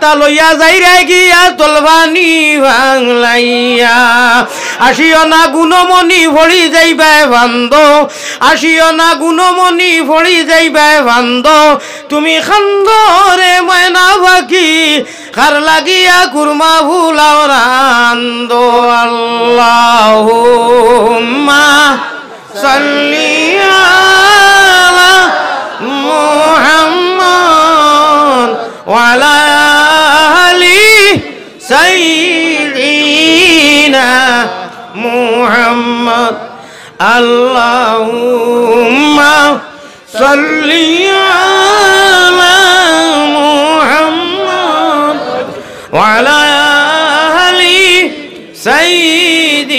খাতা লইয়া যাই রে গিয়া তলবানি ভাঙলাইয়া আসিও না গুণমণি ভরি যাইবে বান্দ আসিও না গুণমণি ভরি যাইবে বান্দ তুমি খান্দ রে ময়না বাকি কার লাগিয়া কুরমা ভুলাও রান্দ আল্লাহুম্মা সাল্লি আলা মুহাম্মদ ওয়া আলা আলি সাইয়্যিদিনা মুহাম্মদ আল্লাহুম্মা সাল্লি আলা মুহাম্মদ ওয়া আলা আলি সাইয়্যিদিনা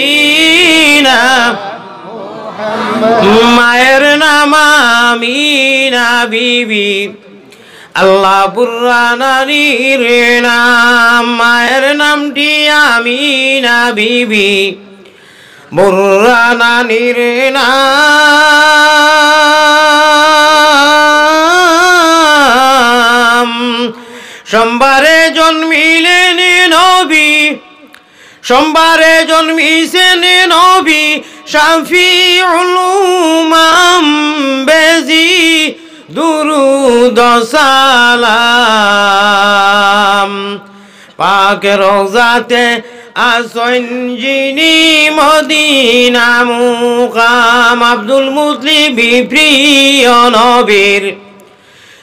মায়ের নাম আমিনা বিবি আল্লাহ বুররানানির নাম মায়ের নামটি আমিনা বিবি বুররানানির নাম সোমবারে জন্মিলেন নবী সোমবারে জন্মিছেন নবী শাফিউল উম্মাম বেজি দুরুদ সালাম পাক রওজাতে আসন যিনি মদিনা মুকাম আব্দুল মুতলিব প্রিয় নবীর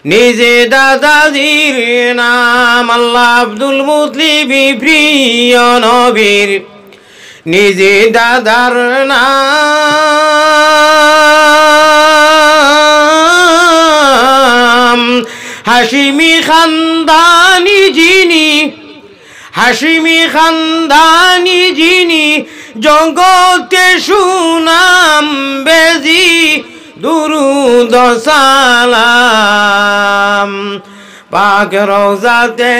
নিজে দাদাজির নাম আল্লাহ আব্দুল মুতলিব প্রিয় নবীর নিজে দাদার নাম হাশিমি খানদানি যিনি হাশিমি খানদানি যিনি জগতে সুনাম বেজি দুরুদ সালাম পাক রওজাতে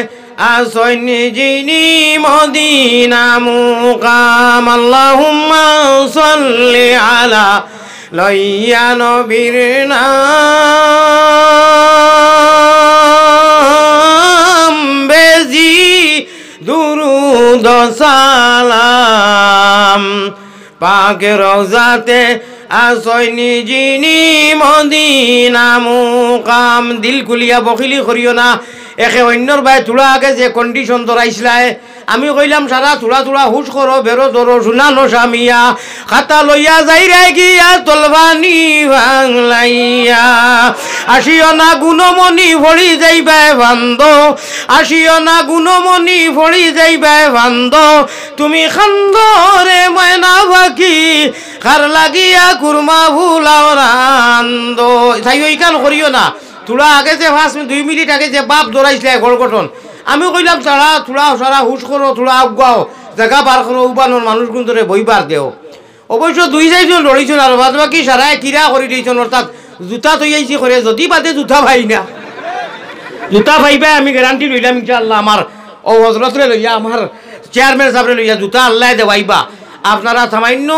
আসন যিনি মদিনা মুকাম আল্লাহুম্মা সাল্লি আলা লইয়া নবীর নাম বেজি দুরুদ সালাম পাক রওজাতে আসনি যিনি মদিনা মুকাম দিল কুলিয়া বখিলি করিও না একে অন্যর বাই তোলা আগে যে কন্ডিশন ধরাইছিলায় আমি কইলাম সারা তোলা তোলা হুশ করো বেরো ধরো শুনানো স্বামীয়া খাতা লইয়া যাই রে গিয়া তলবানি ভাঙলাইয়া আসিও না গুণমণি ভরি যাইবে বান্দ আসিও না গুণমণি ভরি যাইবে বান্দ তুমি খান্দ রে ময়না বাকি কার লাগিয়া কুরমা ভুলাও রান্দ তাই ওইখান করিও না তোলা আগে যে 2 মিনিট আগে যে বাপ ধরাইছিলে গড় গঠন আমি কইলাম সারা তোলা সারা হুশ করো তোলা আগাও জায়গা বার করো উবানোর মানুষগুন ধরে বইবার দেও অবশ্য 2-4জন লড়িছেন আর বাদ বাকি সারায় কিরা করে দিয়েছেন অর্থাৎ জুতা তৈয়াইছি করে যদি বাদে জুতা ভাই না জুতা ভাইবা আমি গ্যারান্টি লইলাম ইনশাআল্লাহ আমার ও হজরতরে লইয়া আমার চেয়ারম্যান সাহেবরে লইয়া জুতা আল্লাহ দেওয়াইবা আপনারা সামান্য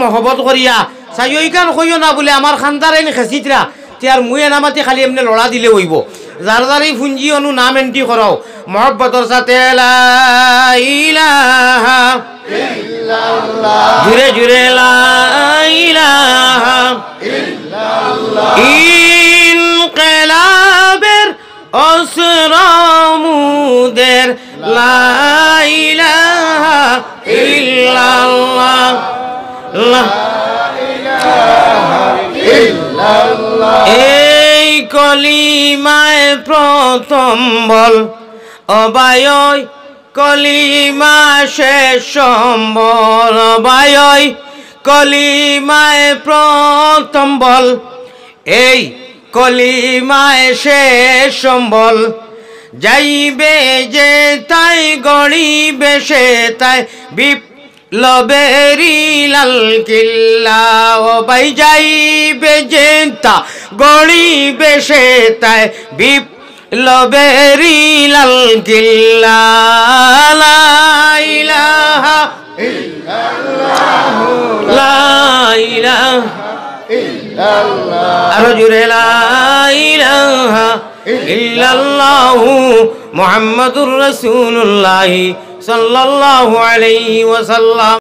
মহব্বত করিয়া চাই ওইখান কইও না বলে আমার খানদারে খেসিতরা আর মুয়ে নামাতে খালি এমনি লড়া দিলে হইব যার যারই ফুঞ্জি অনু নাম এন্ট্রি করাও মহব্বতর সাথে লা ইলাহা ইল্লাল্লাহ জুরে জুরে লা ইলাহা ইল্লাল্লাহ ইনকিলাবের অসরমুদের লা ইলাহা ইল্লাল্লাহ লা ইলাহা ইল্লাল্লাহ এই কলিমায় প্রথম বল অবায়য় কলিমা শেষ সম্বল অবায়য় কলিমায় প্রথম বল এই কলিমায় শেষ সম্বল যাইবে যে তাই গড়িবে সে তাই বিপ্লবেরি লাল কিল্লা ও ভাই যাইবে যে তা গড়িবে সে তাই বিপ্লবেরি লাল কিল্লা লা ইলাহা ইল্লাল্লাহ লা ইলাহা ইল্লাল্লাহ আরো জোরে লা ইলাহা ইল্লাল্লাহু মুহাম্মাদুর রাসূলুল্লাহ সাল্লাল্লাহু আলাইহি ওয়াসাল্লাম।